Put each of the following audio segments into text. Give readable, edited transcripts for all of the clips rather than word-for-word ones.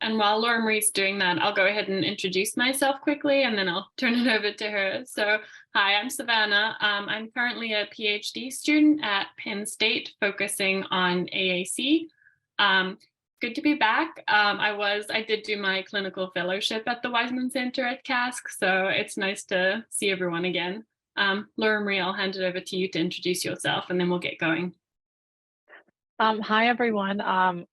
And while Lauramarie's doing that, I'll go ahead and introduce myself quickly, and then I'll turn it over to her. So, hi, I'm Savanna. I'm currently a PhD student at Penn State, focusing on AAC. Good to be back. I did do my clinical fellowship at the Wiseman Center at CASC, so it's nice to see everyone again. Lauramarie, I'll hand it over to you to introduce yourself, and then we'll get going. Hi, everyone.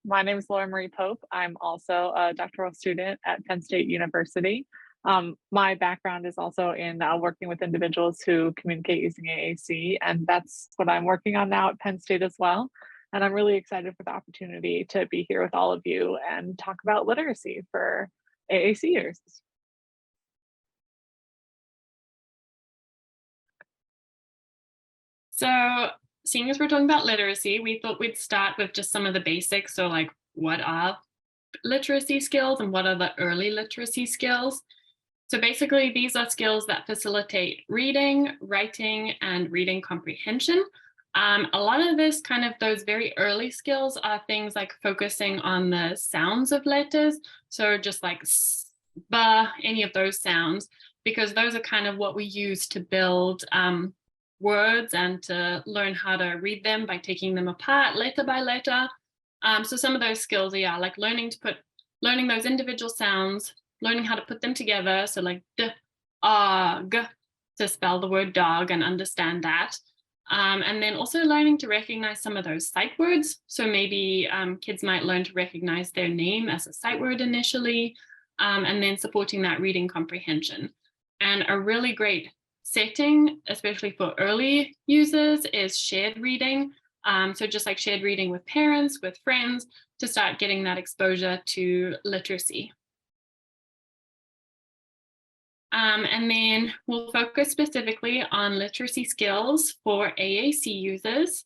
My name is Lauramarie Pope. I'm also a doctoral student at Penn State University. My background is also in working with individuals who communicate using AAC, and that's what I'm working on now at Penn State as well. And I'm really excited for the opportunity to be here with all of you and talk about literacy for AAC years. So, seeing as we're talking about literacy, we thought we'd start with just some of the basics. So, like, what are literacy skills and what are the early literacy skills? So basically, these are skills that facilitate reading, writing, and reading comprehension. A lot of this those very early skills are things like focusing on the sounds of letters. So just like s, ba, any of those sounds, because those are kind of what we use to build words and to learn how to read them by taking them apart letter by letter. So some of those skills are like learning those individual sounds, learning how to put them together. So like d, ah, g, to spell the word dog and understand that. And then also learning to recognize some of those sight words. So maybe kids might learn to recognize their name as a sight word initially, and then supporting that reading comprehension. And a really great setting, especially for early users, is shared reading. So just like shared reading with parents, with friends, to start getting that exposure to literacy. And then we'll focus specifically on literacy skills for AAC users.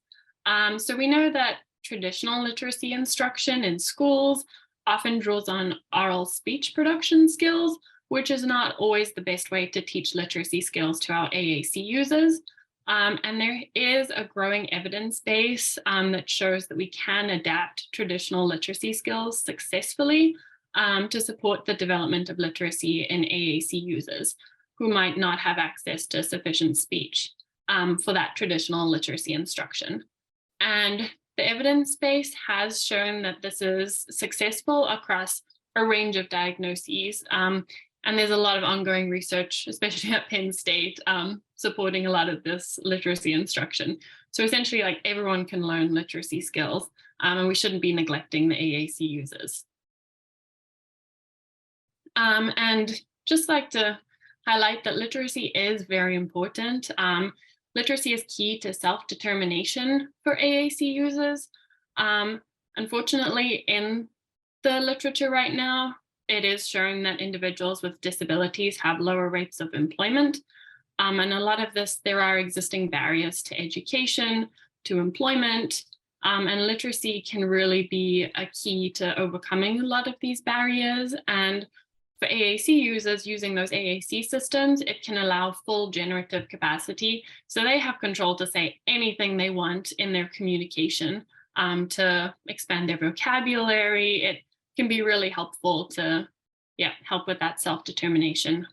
So we know that traditional literacy instruction in schools often draws on oral speech production skills, which is not always the best way to teach literacy skills to our AAC users. And there is a growing evidence base that shows that we can adapt traditional literacy skills successfully to support the development of literacy in AAC users who might not have access to sufficient speech for that traditional literacy instruction. And the evidence base has shown that this is successful across a range of diagnoses. And there's a lot of ongoing research, especially at Penn State, supporting a lot of this literacy instruction. So essentially, like, everyone can learn literacy skills, and we shouldn't be neglecting the AAC users. And just like to highlight that literacy is very important. Literacy is key to self-determination for AAC users. Unfortunately, in the literature right now, it is shown that individuals with disabilities have lower rates of employment. And a lot of this, there are existing barriers to education, to employment, and literacy can really be a key to overcoming a lot of these barriers. And for AAC users using those AAC systems, it can allow full generative capacity. So they have control to say anything they want in their communication, to expand their vocabulary. It can be really helpful to help with that self-determination.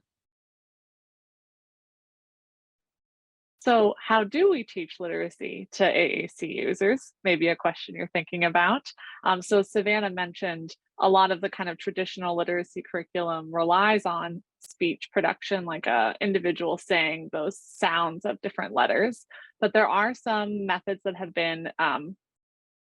So how do we teach literacy to AAC users? Maybe a question you're thinking about. So Savanna mentioned a lot of the kind of traditional literacy curriculum relies on speech production, like a individual saying those sounds of different letters. But there are some methods that have been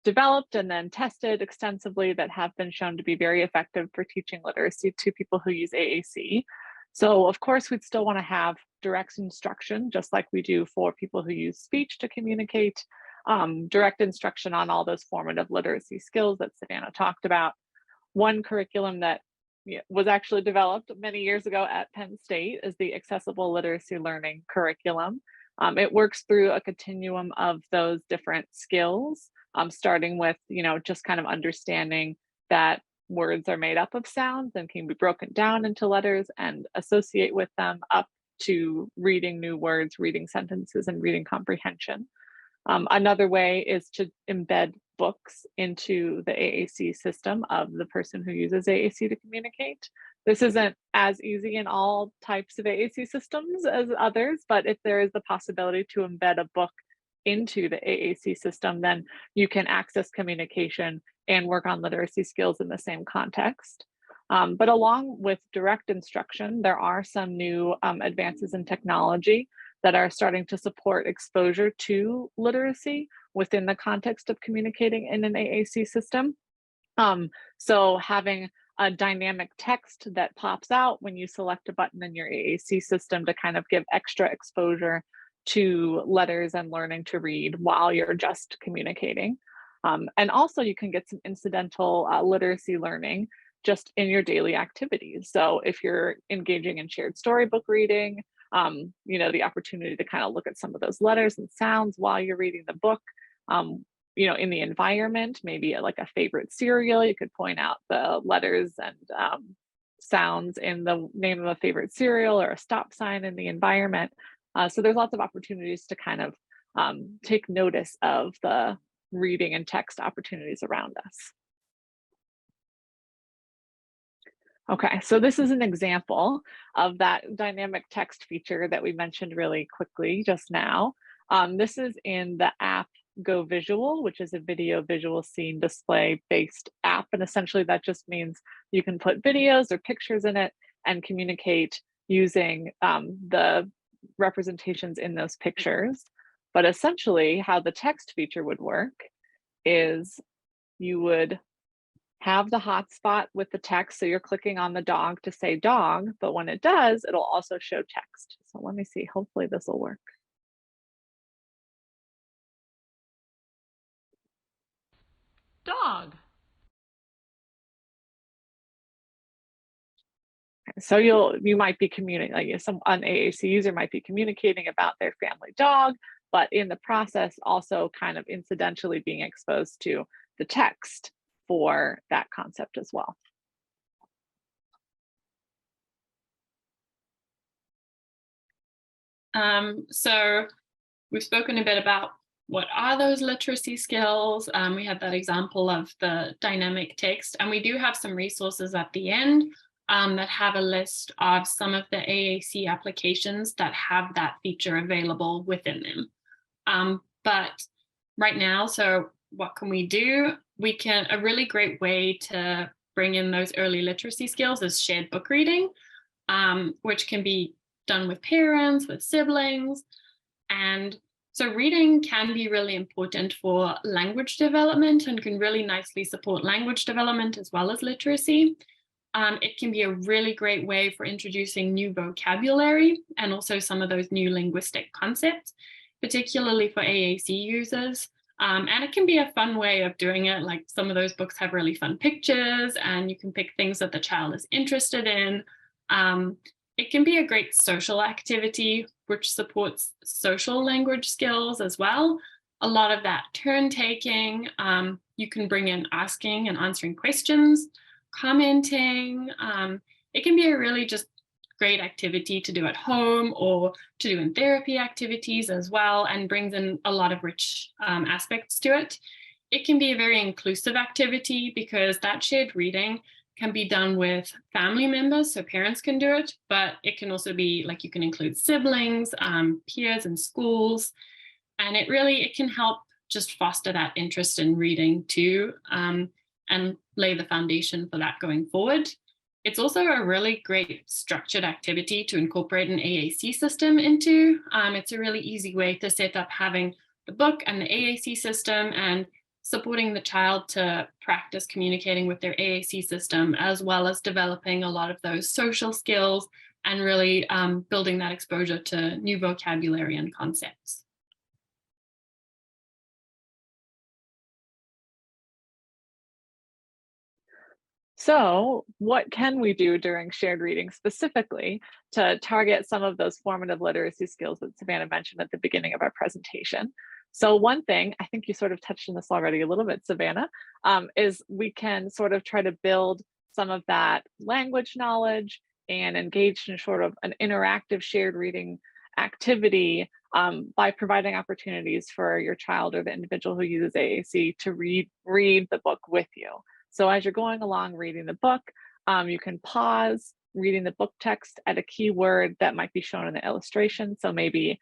developed and then tested extensively that have been shown to be very effective for teaching literacy to people who use AAC. So of course, we'd still want to have direct instruction, just like we do for people who use speech to communicate, direct instruction on all those formative literacy skills that Savanna talked about. One curriculum that was actually developed many years ago at Penn State is the Accessible Literacy Learning curriculum. It works through a continuum of those different skills, starting with, just kind of understanding that words are made up of sounds and can be broken down into letters and associate with them, up to reading new words, reading sentences, and reading comprehension. Another way is to embed books into the AAC system of the person who uses AAC to communicate. This isn't as easy in all types of AAC systems as others, but if there is the possibility to embed a book into the AAC system, then you can access communication and work on literacy skills in the same context. But along with direct instruction, there are some new advances in technology that are starting to support exposure to literacy within the context of communicating in an AAC system. So having a dynamic text that pops out when you select a button in your AAC system to kind of give extra exposure to letters and learning to read while you're just communicating. And also you can get some incidental literacy learning just in your daily activities. So if you're engaging in shared storybook reading, the opportunity to kind of look at some of those letters and sounds while you're reading the book, in the environment, maybe like a favorite cereal, you could point out the letters and sounds in the name of a favorite cereal or a stop sign in the environment. So there's lots of opportunities to kind of take notice of the reading and text opportunities around us. Okay, so this is an example of that dynamic text feature that we mentioned really quickly just now. This is in the app Go Visual, which is a video visual scene display based app. And essentially that just means you can put videos or pictures in it and communicate using the representations in those pictures. But essentially how the text feature would work is you would have the hotspot with the text. So you're clicking on the dog to say dog, but when it does, it'll also show text. So let me see, hopefully this will work. Dog. So you might be communicating, like an AAC user might be communicating about their family dog, but in the process also kind of incidentally being exposed to the text for that concept as well. So we've spoken a bit about what are those literacy skills. We had that example of the dynamic text, and we do have some resources at the end that have a list of some of the AAC applications that have that feature available within them. But right now, so what can we do? A really great way to bring in those early literacy skills is shared book reading, which can be done with parents, with siblings. And so reading can be really important for language development and can really nicely support language development as well as literacy. It can be a really great way for introducing new vocabulary and also some of those new linguistic concepts, particularly for AAC users. And it can be a fun way of doing it. Like some of those books have really fun pictures and you can pick things that the child is interested in. It can be a great social activity, which supports social language skills as well. A lot of that turn taking, you can bring in asking and answering questions, commenting. It can be a really just great activity to do at home or to do in therapy activities as well, and brings in a lot of rich aspects to it. It can be a very inclusive activity because that shared reading can be done with family members, so parents can do it, but it can also be like you can include siblings, peers in schools, and it can help just foster that interest in reading too, and lay the foundation for that going forward. It's also a really great structured activity to incorporate an AAC system into. It's a really easy way to set up having the book and the AAC system and supporting the child to practice communicating with their AAC system, as well as developing a lot of those social skills and really building that exposure to new vocabulary and concepts. So what can we do during shared reading specifically to target some of those formative literacy skills that Savanna mentioned at the beginning of our presentation? So one thing, I think you sort of touched on this already a little bit, Savanna, is we can sort of try to build some of that language knowledge and engage in sort of an interactive shared reading activity by providing opportunities for your child or the individual who uses AAC to read the book with you. So as you're going along reading the book, you can pause reading the book text at a keyword that might be shown in the illustration. So maybe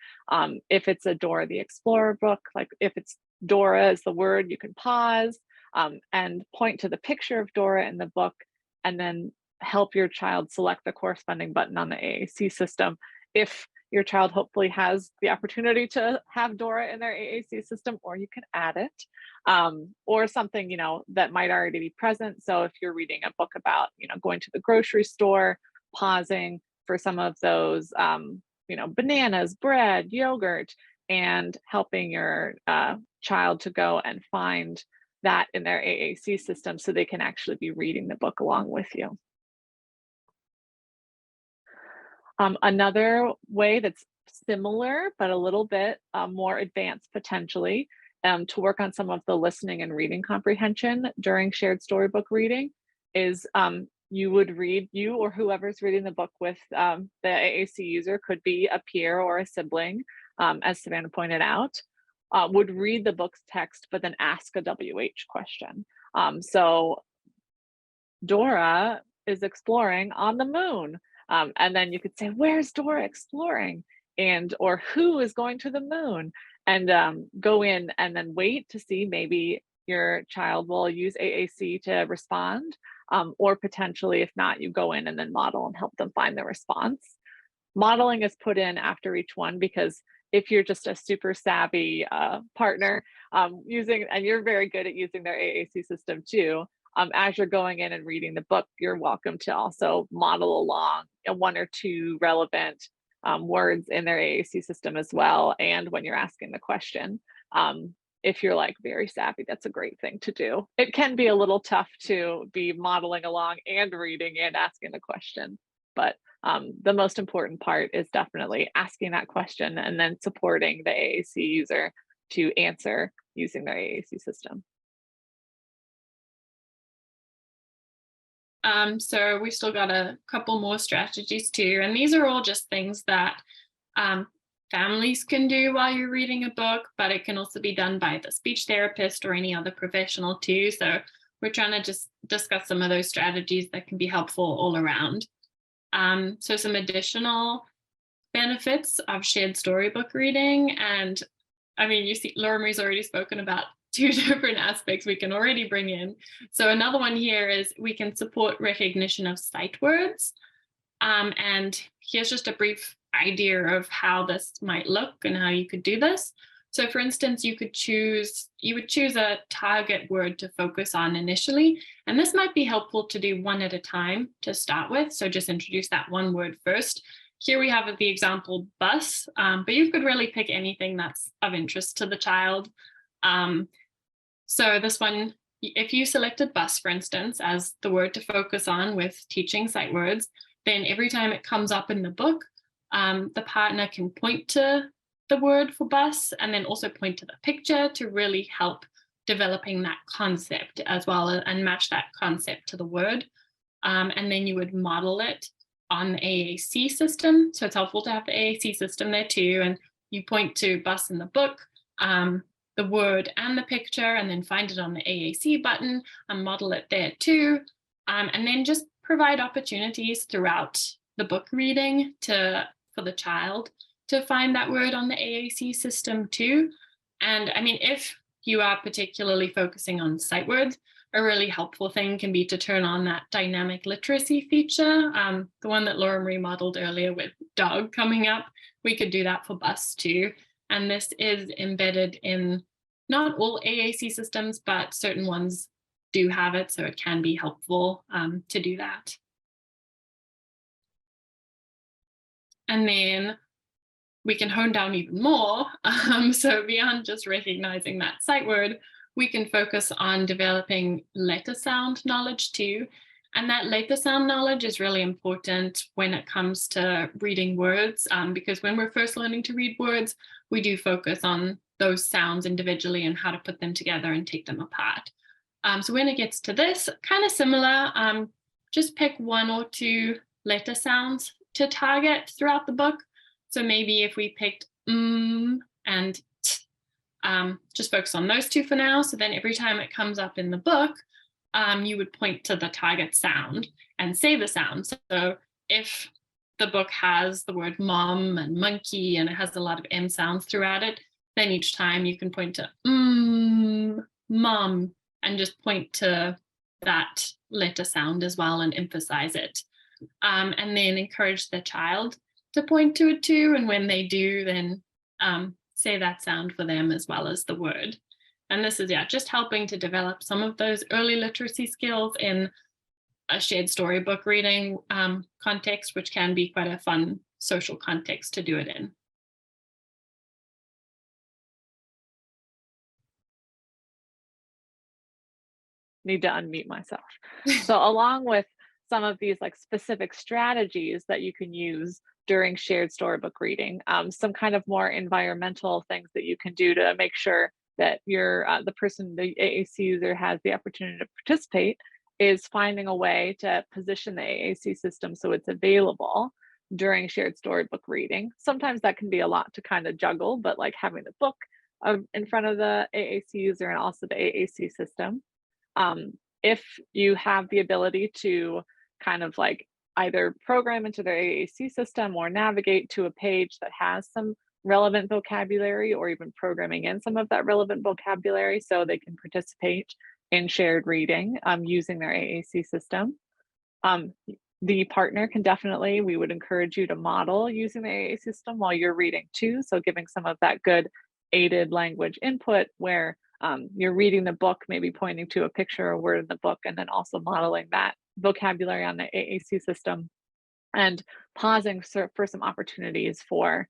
if it's a Dora the Explorer book, like if it's Dora is the word, you can pause and point to the picture of Dora in the book, and then help your child select the corresponding button on the AAC system. If your child hopefully has the opportunity to have Dora in their AAC system, or you can add it, or something, that might already be present. So if you're reading a book about, going to the grocery store, pausing for some of those, bananas, bread, yogurt, and helping your child to go and find that in their AAC system so they can actually be reading the book along with you. Another way that's similar, but a little bit more advanced potentially, to work on some of the listening and reading comprehension during shared storybook reading is you or whoever's reading the book with the AAC user, could be a peer or a sibling, as Savanna pointed out, would read the book's text, but then ask a WH question. So Dora is exploring on the moon. And then you could say, where's Dora exploring? Or who is going to the moon? And go in and then wait to see, maybe your child will use AAC to respond, or potentially, if not, you go in and then model and help them find the response. Modeling is put in after each one, because if you're just a super savvy partner and you're very good at using their AAC system too, as you're going in and reading the book, you're welcome to also model along one or two relevant words in their AAC system as well. And when you're asking the question, if you're like very savvy, that's a great thing to do. It can be a little tough to be modeling along and reading and asking the question, but the most important part is definitely asking that question and then supporting the AAC user to answer using their AAC system. So we've still got a couple more strategies too, and these are all just things that families can do while you're reading a book, but it can also be done by the speech therapist or any other professional too. So we're trying to just discuss some of those strategies that can be helpful all around. So some additional benefits of shared storybook reading, and I mean, you see, Lauramarie's already spoken about two different aspects we can already bring in. So another one here is we can support recognition of sight words. And here's just a brief idea of how this might look and how you could do this. So for instance, you would choose a target word to focus on initially, and this might be helpful to do one at a time to start with. So just introduce that one word first. Here we have the example bus, but you could really pick anything that's of interest to the child. So this one, if you selected bus, for instance, as the word to focus on with teaching sight words, then every time it comes up in the book, the partner can point to the word for bus and then also point to the picture to really help developing that concept as well and match that concept to the word. And then you would model it on the AAC system. So it's helpful to have the AAC system there too. And you point to bus in the book, the word and the picture, and then find it on the AAC button and model it there too. And then just provide opportunities throughout the book reading for the child to find that word on the AAC system too. And I mean, if you are particularly focusing on sight words, a really helpful thing can be to turn on that dynamic literacy feature, the one that Lauramarie modeled earlier with dog coming up. We could do that for bus too. And this is embedded in not all AAC systems, but certain ones do have it, so it can be helpful to do that. And then we can hone down even more. So beyond just recognizing that sight word, we can focus on developing letter sound knowledge too. And that letter sound knowledge is really important when it comes to reading words, because when we're first learning to read words, we do focus on those sounds individually and how to put them together and take them apart. So when it gets to this, kind of similar, just pick one or two letter sounds to target throughout the book. So maybe if we picked and t, just focus on those two for now. So then every time it comes up in the book, you would point to the target sound and say the sound. So if the book has the word mom and monkey and it has a lot of M sounds throughout it, then each time you can point to mom and just point to that letter sound as well and emphasize it. And then encourage the child to point to it too. And when they do, then say that sound for them as well as the word. And this is, just helping to develop some of those early literacy skills in a shared storybook reading context, which can be quite a fun social context to do it in. Need to unmute myself. So along with some of these like specific strategies that you can use during shared storybook reading, some kind of more environmental things that you can do to make sure that your the AAC user has the opportunity to participate is finding a way to position the AAC system so it's available during shared storybook reading. Sometimes that can be a lot to kind of juggle, but like having the book in front of the AAC user and also the AAC system. If you have the ability to kind of like either program into their AAC system or navigate to a page that has some relevant vocabulary, or even programming in some of that relevant vocabulary so they can participate in shared reading using their AAC system. The partner can definitely, we would encourage you to model using the AAC system while you're reading too. So giving some of that good aided language input where you're reading the book, maybe pointing to a picture or word in the book, and then also modeling that vocabulary on the AAC system, and pausing for some opportunities for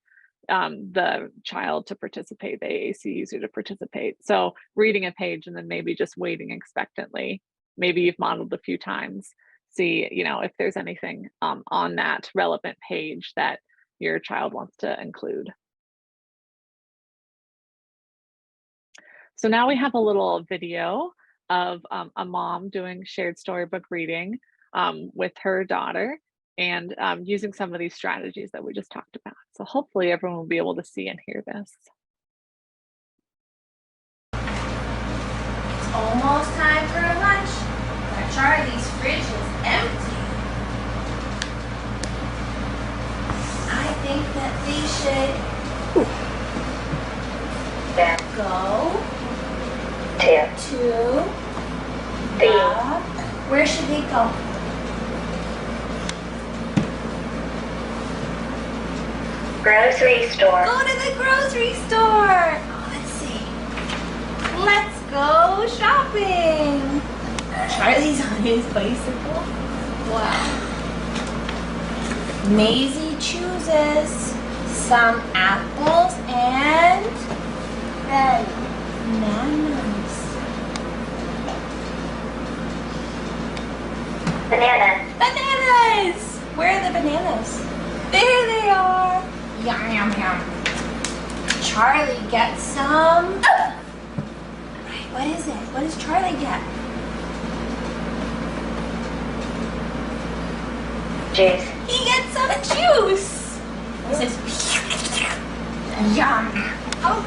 the child to participate, the AAC user to participate. So reading a page and then maybe just waiting expectantly. Maybe you've modeled a few times. See, if there's anything on that relevant page that your child wants to include. So now we have a little video of a mom doing shared storybook reading with her daughter and using some of these strategies that we just talked about. So hopefully everyone will be able to see and hear this. It's almost time for lunch, but Charlie's fridge is empty. I think that we should go to where should we go? Grocery store. Go to the grocery store. Oh, let's see. Let's go shopping. Charlie's on his bicycle. Wow. Maisie chooses some apples and bananas. Bananas! Where are the bananas? There they are. Yum, yum, yum. Charlie gets some. Right, what is it? What does Charlie get? Juice. He gets some juice. He says, yum. Oh.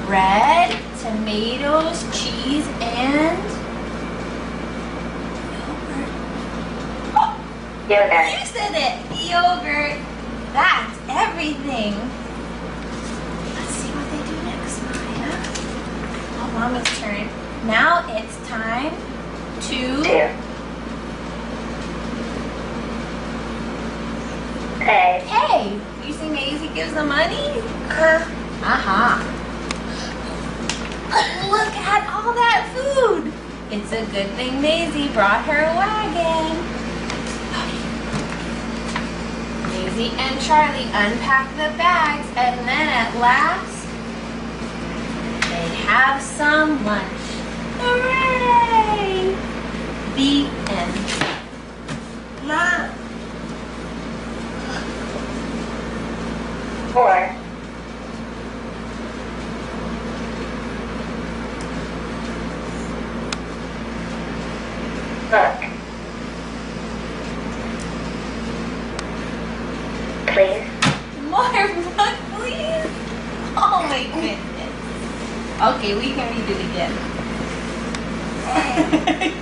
Bread, tomatoes, cheese, and Yogurt. you said it. Yogurt. That's everything. Let's see what they do next, Maya. Oh, Mama's turn. Now it's time to pay. You see Maisie gives the money? Look at all that food. It's a good thing Maisie brought her wagon. Maisie and Charlie unpack the bags, and then at last, they have some lunch. Hooray! The end. Mom. 4. Book. Okay, we can read it again.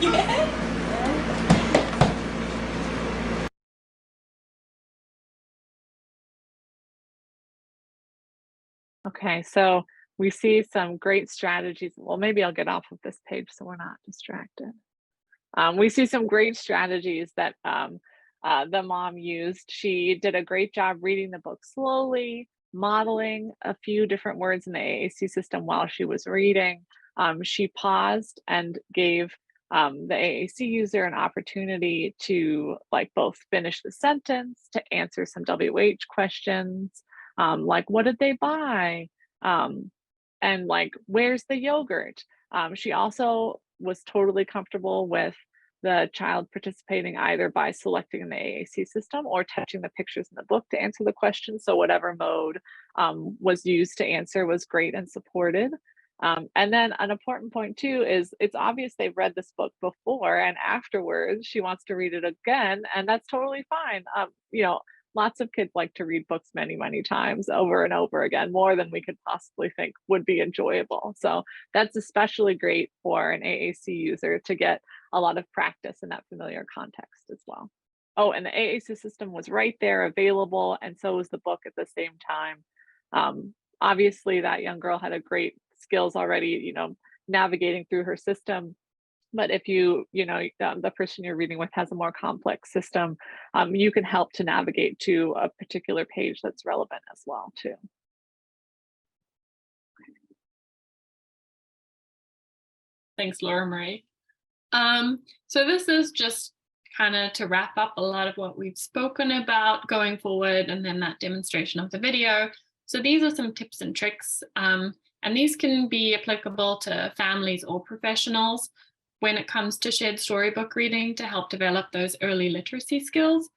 Yeah. Okay, so we see some great strategies. Well, maybe I'll get off of this page so we're not distracted. We see some great strategies that the mom used. She did a great job reading the book slowly, modeling a few different words in the AAC system while she was reading. She paused and gave the AAC user an opportunity to like both finish the sentence, to answer some WH questions, like what did they buy? And like, where's the yogurt? She also was totally comfortable with the child participating either by selecting in the AAC system or touching the pictures in the book to answer the question. So whatever mode was used to answer was great and supported. And then an important point too is it's obvious they've read this book before and afterwards she wants to read it again, and that's totally fine. You know, lots of kids like to read books many, many times over and over again, more than we could possibly think would be enjoyable. So that's especially great for an AAC user to get a lot of practice in that familiar context as well. Oh, and the AAC system was right there available, and so was the book at the same time. Obviously, that young girl had a great skills already, you know, navigating through her system. But if you know, the person you're reading with has a more complex system, you can help to navigate to a particular page that's relevant as well, too. Thanks, Lauramarie. So this is just kind of to wrap up a lot of what we've spoken about going forward, and then that demonstration of the video. So these are some tips and tricks, and these can be applicable to families or professionals when it comes to shared storybook reading to help develop those early literacy skills.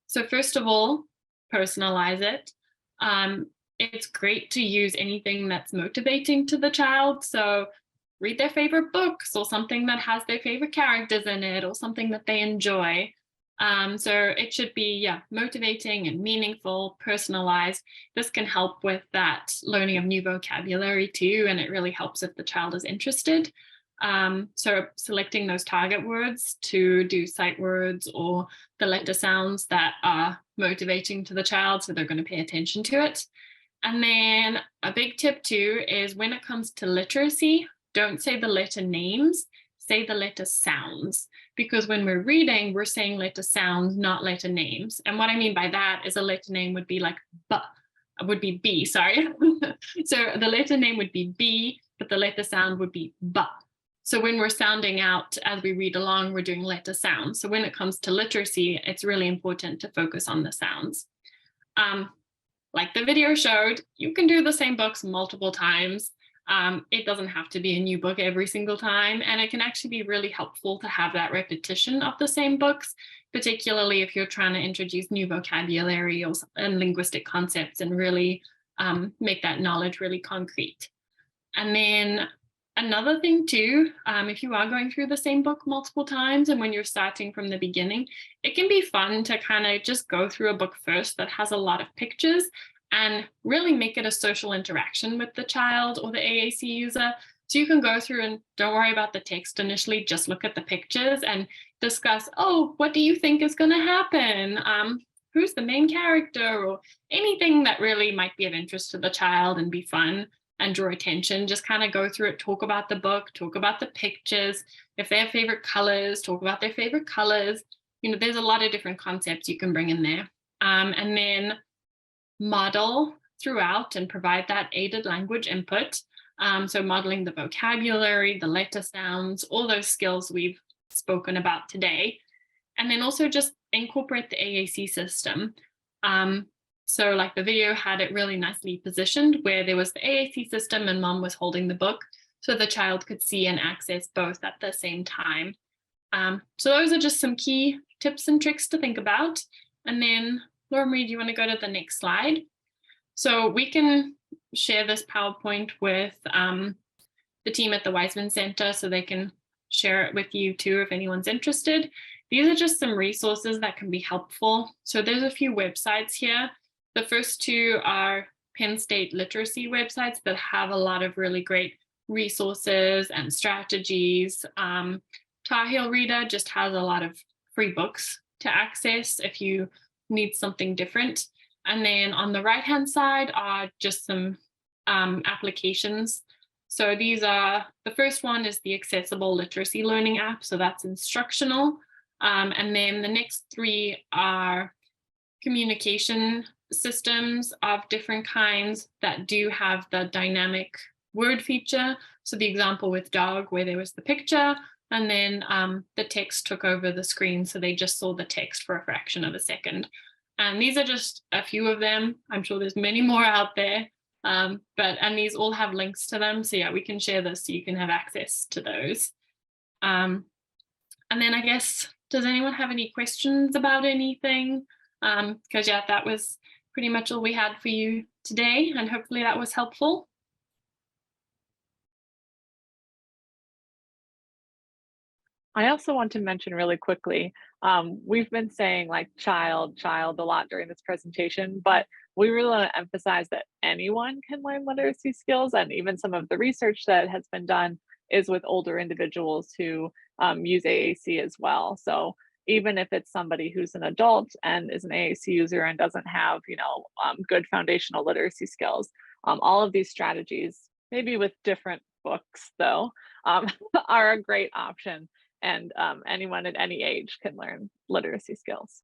So first of all, personalize it. It's great to use anything that's motivating to the child. So read their favorite books or something that has their favorite characters in it or something that they enjoy. So it should be, motivating and meaningful, personalized. This can help with that learning of new vocabulary too, and it really helps if the child is interested. So selecting those target words to do sight words or the letter sounds that are motivating to the child, so they're going to pay attention to it. And then a big tip too is when it comes to literacy, don't say the letter names, say the letter sounds, because when we're reading, we're saying letter sounds, not letter names. And what I mean by that is a letter name would be like B, sorry. So the letter name would be B, but the letter sound would be B. So when we're sounding out as we read along, we're doing letter sounds. So when it comes to literacy, it's really important to focus on the sounds. Like the video showed, you can do the same books multiple times. It doesn't have to be a new book every single time, and it can actually be really helpful to have that repetition of the same books, particularly if you're trying to introduce new vocabulary and linguistic concepts and really make that knowledge really concrete. And then another thing too, if you are going through the same book multiple times and when you're starting from the beginning, it can be fun to kind of just go through a book first that has a lot of pictures and really make it a social interaction with the child or the AAC user. So you can go through and don't worry about the text initially, just look at the pictures and discuss, oh, what do you think is going to happen? Who's the main character? Or anything that really might be of interest to the child and be fun and draw attention. Just kind of go through it, talk about the book, talk about the pictures. If they have favorite colors, talk about their favorite colors. You know, there's a lot of different concepts you can bring in there. And then model throughout and provide that aided language input. So modeling the vocabulary, the letter sounds, all those skills we've spoken about today. And then also just incorporate the AAC system. So like the video had it really nicely positioned where there was the AAC system and mom was holding the book so the child could see and access both at the same time. So those are just some key tips and tricks to think about. And then Lauramarie, do you want to go to the next slide? So we can share this PowerPoint with the team at the Weisman Center so they can share it with you too if anyone's interested. These are just some resources that can be helpful. So there's a few websites here. The first two are Penn State literacy websites that have a lot of really great resources and strategies. Tar Heel Reader just has a lot of free books to access if you need something different. And then on the right-hand side are just some applications. So these are, the first one is the Accessible Literacy Learning app. So that's instructional. And then the next three are communication systems of different kinds that do have the dynamic word feature. So the example with dog, where there was the picture, and then the text took over the screen. So they just saw the text for a fraction of a second. And these are just a few of them. I'm sure there's many more out there. And these all have links to them. So yeah, we can share this so you can have access to those. And then I guess, does anyone have any questions about anything? Because yeah, that was pretty much all we had for you today, and hopefully that was helpful. I also want to mention really quickly, we've been saying like child a lot during this presentation, but we really want to emphasize that anyone can learn literacy skills, and even some of the research that has been done is with older individuals who use AAC as well. So even if it's somebody who's an adult and is an AAC user and doesn't have, good foundational literacy skills, all of these strategies, maybe with different books though, are a great option. And anyone at any age can learn literacy skills.